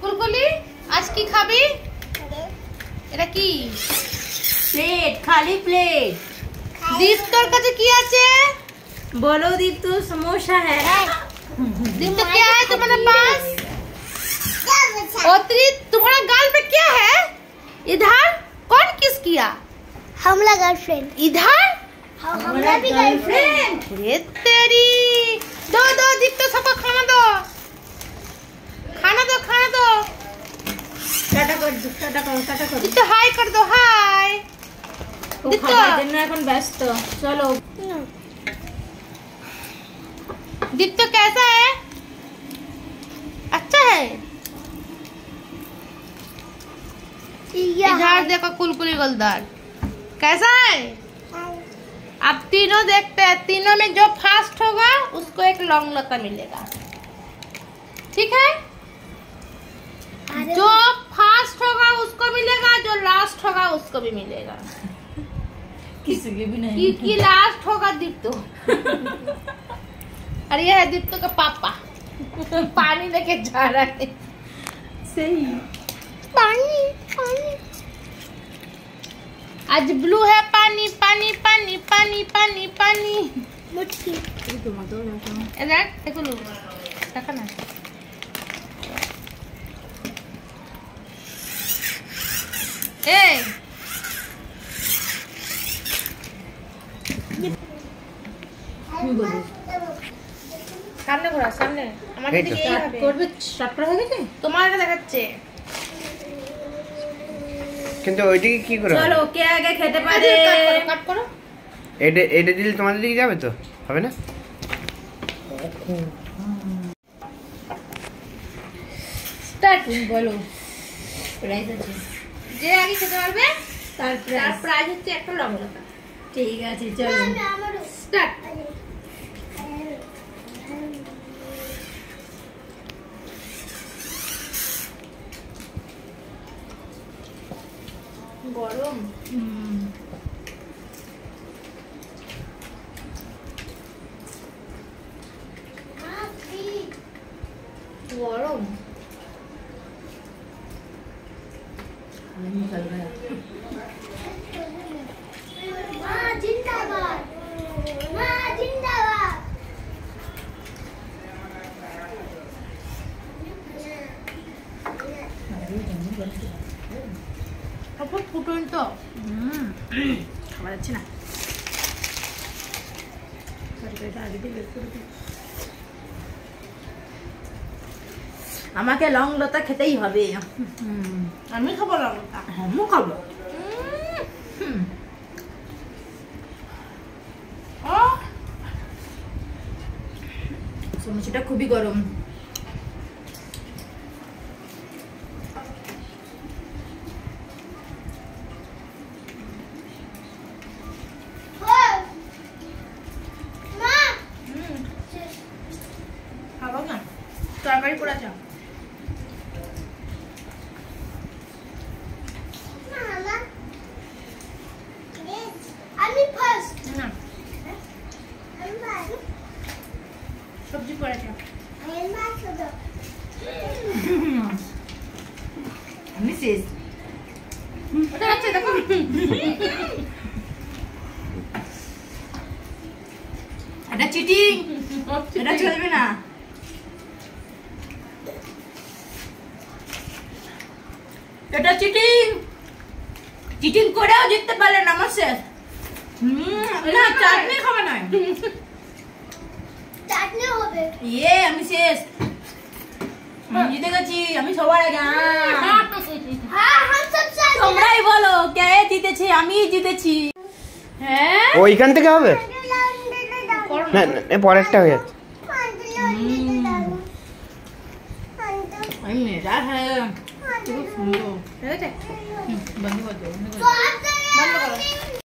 কুলকুলি আজ কি খাবি? এটা কি? প্লেট, খালি প্লেট। দীপ তোর কাছে কি আছে? बोलो दीप तो समोसा है। दीप तो क्या है तुम्हारे पास? ओत्री तुम्हारा गाल पे क्या है? इधर कौन किस किया? हमला गर्लफ्रेंड। इधर हमला भी गर्लफ्रेंड। ये तेरी दो दो दीप तो सबको खाना दो खाना दो खाना दो। टाटा कर दो, टाटा करो, टाटा करो। दीप तो हाय कर दो हाय। दीप तो जन्ना এখন ব্যস্ত। চলো। दीप तो कैसा है? अच्छा है। इधर देखो कुलकुली गोलदार कैसा है? अब तीनों देखते हैं, तीनों में जो फास्ट होगा उसको एक लौंग लता मिलेगा, ठीक है? जो फास्ट होगा उसको मिलेगा, जो लास्ट होगा उसको भी मिलेगा। किसी के भी नहीं। कि लास्ट होगा दीप्तो। और ये है दीप्तो का पापा पानी लेके जा रहा है। सही। पानी पानी आज ब्लू है पानी पानी पानी पानी पानी पानी। मुट्ठी। इधर देखो लो देखो ना। ए সামনে ঘোরা সামনে আমার দিকে এই হবে করবে স্টার্ট করা হয়ে গেছে তোমারটা দেখাচ্ছে কিন্তু ওইদিকে কি করে চলো কে আগে খেতে পারে কাট করো এটা দিলে তোমাদের দিকে যাবে তো হবে না স্টার্ট বলো প্রাইস আছে যে আগে খেতে পারবে তার তার প্রাইস প্রাইজ হচ্ছে একটা লঙ্কা। ঠিক আছে চলো স্টার্ট গরম গরম निकल गया माँ जिंदाबाद। माँ जिंदाबाद। তারপর ফুটন তো খাবার আছে না আগে দিয়ে বের করে দিই আমাকে লং লতা খেতেই হবে আমি খাবো লঙ্কা আমিও খাবো সমুচিটা খুবই গরম খাবো না তরকারি পোড়া চাও আমি ফার্স্ট। না সবজি পোড়া চাও আমি শেষ ওটা আছে দেখো এটা চিটিং এটা চলবে না এটা চিটিং চিটিং করেও জিততে পারলে না আমার শেষ না চাটনি খাবে না চাটনি হবে। ইয়ে আমি শেষ আমি জিতে গেছি আমি সবার আগে हाँ हम सब साथ তোমরাই বলো কে জিতেছে আমি জিতেছি হ্যাঁ ওইখান থেকে হবে না না পরেরটা হয়ে যাচ্ছে আমি মেরা হ্যাঁ খুব সুন্দর ঠিক আছে বন্ধ করে দো तो आप तो বন্ধ করো